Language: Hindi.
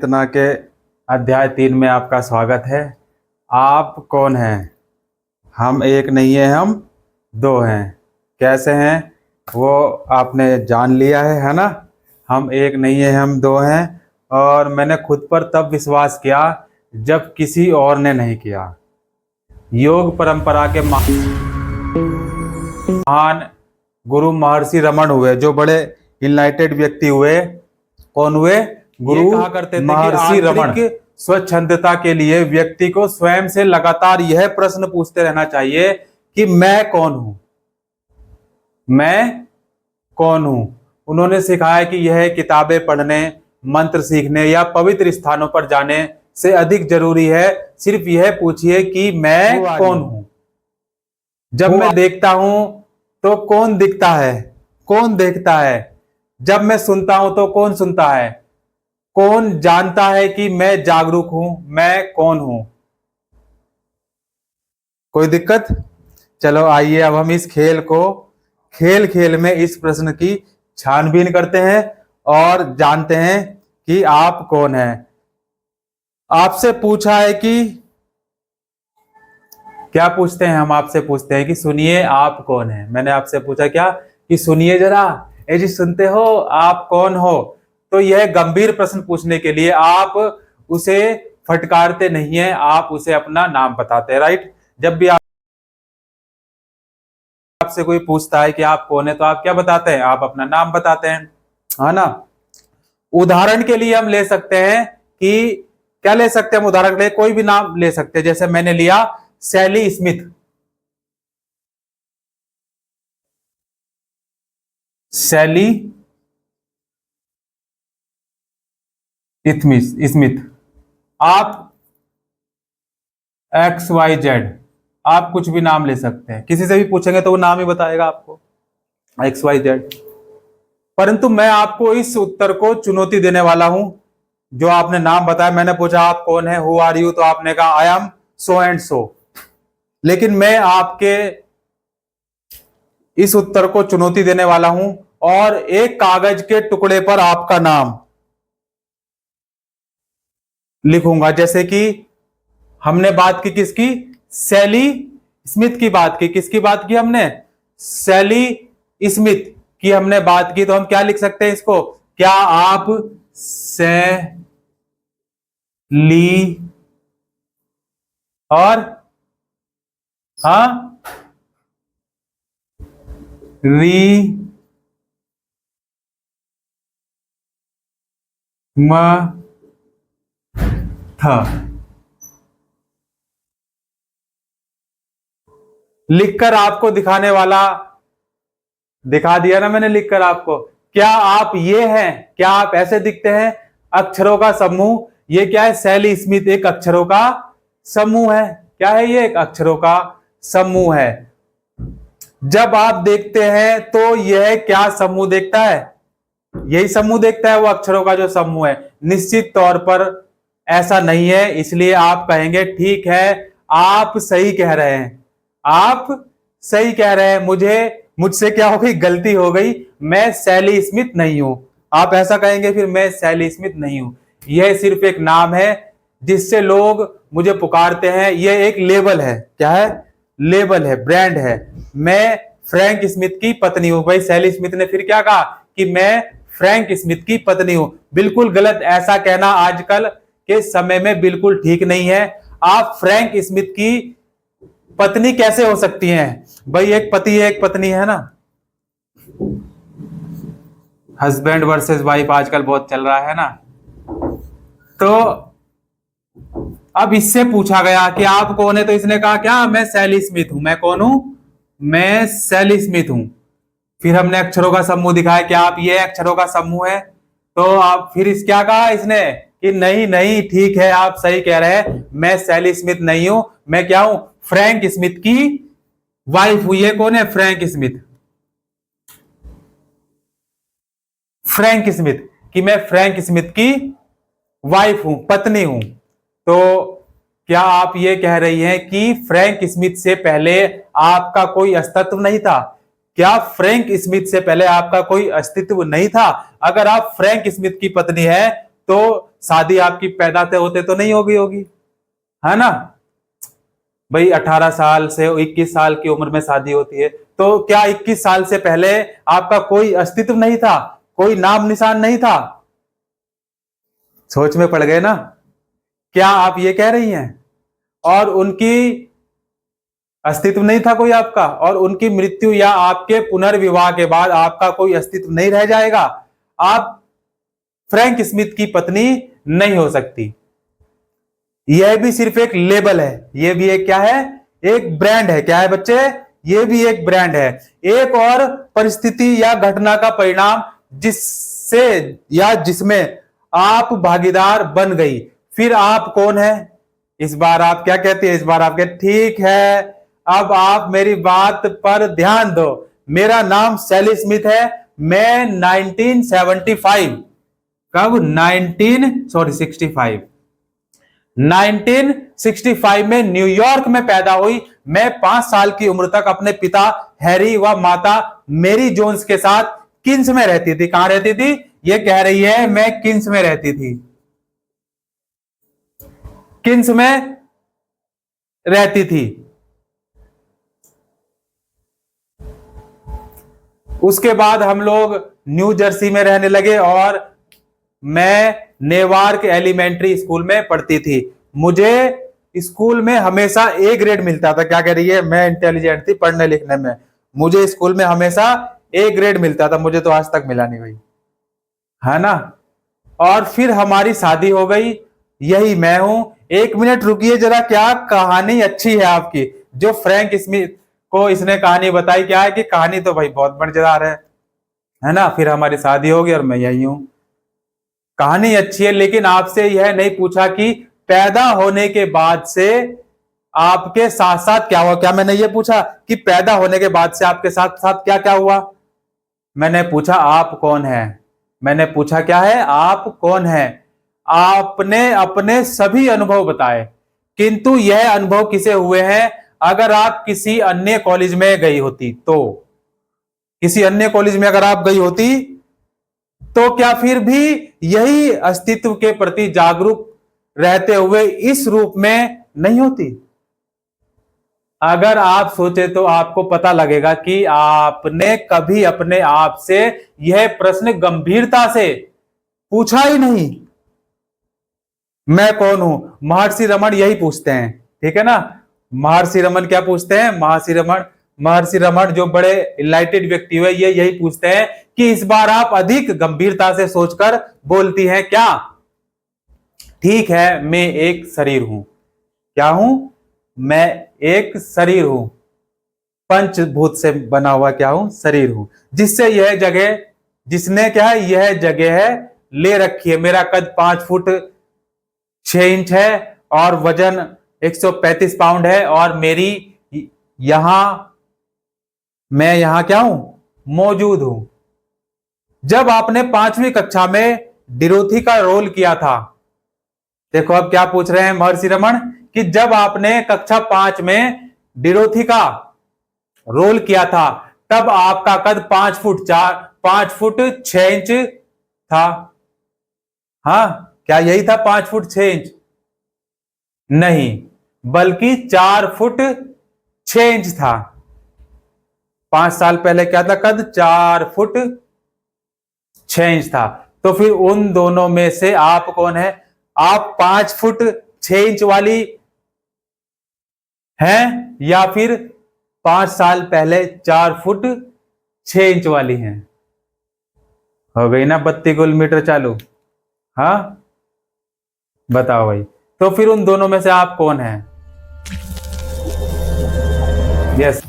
चेतना के अध्याय 3 में आपका स्वागत है। आप कौन हैं? हम एक नहीं है, हम दो हैं। कैसे हैं वो आपने जान लिया है ना। हम एक नहीं है, हम दो हैं। और मैंने खुद पर तब विश्वास किया जब किसी और ने नहीं किया। योग परंपरा के महान गुरु महर्षि रमन हुए, जो बड़े इनलाइटेड व्यक्ति हुए। कौन हुए? गुरु कहा करते थे महर्षि रमन। स्वच्छंदता के लिए व्यक्ति को स्वयं से लगातार यह प्रश्न पूछते रहना चाहिए कि मैं कौन हूं, मैं कौन हूं। उन्होंने सिखाया कि यह किताबें पढ़ने, मंत्र सीखने या पवित्र स्थानों पर जाने से अधिक जरूरी है। सिर्फ यह पूछिए कि मैं कौन हूं। जब मैं देखता हूं तो कौन दिखता है? कौन देखता है? जब मैं सुनता हूं तो कौन सुनता है? कौन जानता है कि मैं जागरूक हूं? मैं कौन हूं? कोई दिक्कत? चलो आइए अब हम इस खेल को खेल खेल में इस प्रश्न की छानबीन करते हैं और जानते हैं कि आप कौन हैं। आपसे पूछा है कि क्या पूछते हैं? हम आपसे पूछते हैं कि सुनिए आप कौन हैं। मैंने आपसे पूछा क्या कि सुनिए जरा, ए जी सुनते हो, आप कौन हो? तो यह गंभीर प्रश्न पूछने के लिए आप उसे फटकारते नहीं है, आप उसे अपना नाम बताते हैं। राइट? जब भी आपसे कोई पूछता है कि आप कौन है तो आप क्या बताते हैं? आप अपना नाम बताते हैं, है ना। उदाहरण के लिए हम ले सकते हैं कि क्या ले सकते हैं हम? उदाहरण के लिए कोई भी नाम ले सकते हैं। जैसे मैंने लिया सैली स्मिथ। सैली स्मिथ। आप XYZ, आप कुछ भी नाम ले सकते हैं। किसी से भी पूछेंगे तो वो नाम ही बताएगा आपको, XYZ। परंतु मैं आपको इस उत्तर को चुनौती देने वाला हूं जो आपने नाम बताया। मैंने पूछा आप कौन है, हु आर यू, तो आपने कहा I am so and so. लेकिन मैं आपके इस उत्तर को चुनौती देने वाला हूं और एक कागज के टुकड़े पर आपका नाम लिखूंगा। जैसे कि हमने बात की किसकी? सैली स्मिथ की बात की। किसकी बात की हमने? सैली स्मिथ की हमने बात की। तो हम क्या लिख सकते हैं इसको? क्या आप सैली और री म था लिखकर आपको दिखाने वाला दिखा दिया ना मैंने लिखकर आपको। क्या आप ये हैं? क्या आप ऐसे दिखते हैं? अक्षरों का समूह। ये क्या है? सैली स्मिथ एक अक्षरों का समूह है। क्या है ये? एक अक्षरों का समूह है। जब आप देखते हैं तो यह क्या समूह देखता है? यही समूह देखता है, वो अक्षरों का जो समूह है। निश्चित तौर पर ऐसा नहीं है, इसलिए आप कहेंगे ठीक है, आप सही कह रहे हैं, आप सही कह रहे हैं, मुझसे क्या हो गई? गलती हो गई, मैं सैली स्मिथ नहीं हूं। आप ऐसा कहेंगे फिर, मैं सैली स्मिथ नहीं हूं। यह सिर्फ एक नाम है जिससे लोग मुझे पुकारते हैं। यह एक लेबल है। क्या है? लेबल है, ब्रांड है। मैं फ्रैंक स्मिथ की पत्नी हूं। भाई सैली स्मिथ ने फिर क्या कहा कि मैं फ्रैंक स्मिथ की पत्नी हूं। बिल्कुल गलत। ऐसा कहना आजकल के समय में बिल्कुल ठीक नहीं है। आप फ्रैंक स्मिथ की पत्नी कैसे हो सकती हैं? भाई एक पति है, एक पत्नी है ना। हस्बैंड वर्सेस वाइफ आजकल बहुत चल रहा है ना। तो अब इससे पूछा गया कि आप कौन है, तो इसने कहा क्या? मैं सैली स्मिथ हूं। मैं कौन हूं? मैं सैली स्मिथ हूं। फिर हमने अक्षरों का समूह दिखाया। क्या आप ये अक्षरों का समूह है? तो आप फिर इस क्या कहा इसने कि नहीं नहीं ठीक है, आप सही कह रहे हैं, मैं सैली स्मिथ नहीं हूं। मैं क्या हूं? फ्रैंक स्मिथ की वाइफ हूं। ये कौन है? Frank Smith. फ्रैंक स्मिथ कि मैं फ्रैंक स्मिथ की वाइफ हूं, पत्नी हूं। तो क्या आप ये कह रही हैं कि फ्रैंक स्मिथ से पहले आपका कोई अस्तित्व नहीं था? क्या फ्रैंक स्मिथ से पहले आपका कोई अस्तित्व नहीं था? अगर आप फ्रैंक स्मिथ की पत्नी है तो शादी आपकी पैदा से होते तो नहीं होगी होगी, है ना भाई। 18 साल से 21 साल की उम्र में शादी होती है, तो क्या 21 साल से पहले आपका कोई अस्तित्व नहीं था, कोई नाम निशान नहीं था? सोच में पड़ गए ना, क्या आप ये कह रही हैं? और उनकी अस्तित्व नहीं था कोई आपका, और उनकी मृत्यु या आपके पुनर्विवाह के बाद आपका कोई अस्तित्व नहीं रह जाएगा। आप फ्रैंक स्मिथ की पत्नी नहीं हो सकती। यह भी सिर्फ एक लेबल है, यह भी एक क्या है, एक ब्रांड है। क्या है बच्चे? यह भी एक ब्रांड है, एक और परिस्थिति या घटना का परिणाम जिससे या जिसमें आप भागीदार बन गई। फिर आप कौन है? इस बार आप क्या कहती है? इस बार आप कहते ठीक है, अब आप मेरी बात पर ध्यान दो। मेरा नाम सैली स्मिथ है। मैं 1965 कब 1965 में न्यूयॉर्क में पैदा हुई। मैं 5 साल की उम्र तक अपने पिता हैरी व माता मेरी जोन्स के साथ किन्स में रहती थी। कहां रहती थी? ये कह रही है मैं किन्स में रहती थी, किन्स में रहती थी। उसके बाद हम लोग न्यू जर्सी में रहने लगे और मैं नेवार्क एलिमेंट्री स्कूल में पढ़ती थी। मुझे स्कूल में हमेशा ए ग्रेड मिलता था। क्या कह रही है? मैं इंटेलिजेंट थी पढ़ने लिखने में, मुझे स्कूल में हमेशा ए ग्रेड मिलता था। मुझे तो आज तक मिला नहीं भाई, है ना। और फिर हमारी शादी हो गई, यही मैं हूं। 1 मिनट रुकिए जरा, क्या कहानी अच्छी है आपकी। जो फ्रैंक स्मिथ को इसने कहानी बताई, क्या है कि कहानी तो भाई बहुत मजेदार है ना। फिर हमारी शादी हो गई और मैं यही हूं। कहानी अच्छी है, लेकिन आपसे यह नहीं पूछा कि पैदा होने के बाद से आपके साथ साथ क्या हुआ। क्या मैंने ये पूछा कि पैदा होने के बाद से आपके साथ साथ क्या क्या हुआ? मैंने पूछा आप कौन है। मैंने पूछा क्या है? आप कौन है। आपने अपने सभी अनुभव बताए, किंतु यह अनुभव किसे हुए हैं? अगर आप किसी अन्य कॉलेज में गई होती तो, किसी अन्य कॉलेज में अगर आप गई होती तो क्या फिर भी यही अस्तित्व के प्रति जागरूक रहते हुए इस रूप में नहीं होती? अगर आप सोचे तो आपको पता लगेगा कि आपने कभी अपने आप से यह प्रश्न गंभीरता से पूछा ही नहीं। मैं कौन हूं? महर्षि रमन यही पूछते हैं, ठीक है ना। महर्षि रमन क्या पूछते हैं? महर्षि रमन जो बड़े इनलाइटेड व्यक्ति हुए, ये यही पूछते हैं कि इस बार आप अधिक गंभीरता से सोचकर बोलती हैं क्या? ठीक है, मैं एक शरीर हूं। क्या हूं? मैं एक शरीर हूं, पंचभूत से बना हुआ क्या हूं? शरीर हूं, जिससे यह जगह, जिसने क्या है, यह जगह है ले रखी है। मेरा कद 5 फुट 6 इंच है और वजन 135 पाउंड है, और मेरी मैं यहां क्या हूं? मौजूद हूं। जब आपने 5वीं कक्षा में डिरोथी का रोल किया था, देखो अब क्या पूछ रहे हैं महर्षि रमन कि जब आपने कक्षा 5 में डिरोथी का रोल किया था, तब आपका कद 5 फुट 6 इंच था। हाँ, क्या यही था 5 फुट 6 इंच? नहीं, बल्कि 4 फुट 6 इंच था। 5 साल पहले क्या था कद? 4 फुट 6 इंच था। तो फिर उन दोनों में से आप कौन है? आप 5 फुट 6 इंच वाली हैं या फिर 5 साल पहले 4 फुट 6 इंच वाली हैं? हो गई ना 32 किलोमीटर चालू। हाँ बताओ भाई, तो फिर उन दोनों में से आप कौन है? यस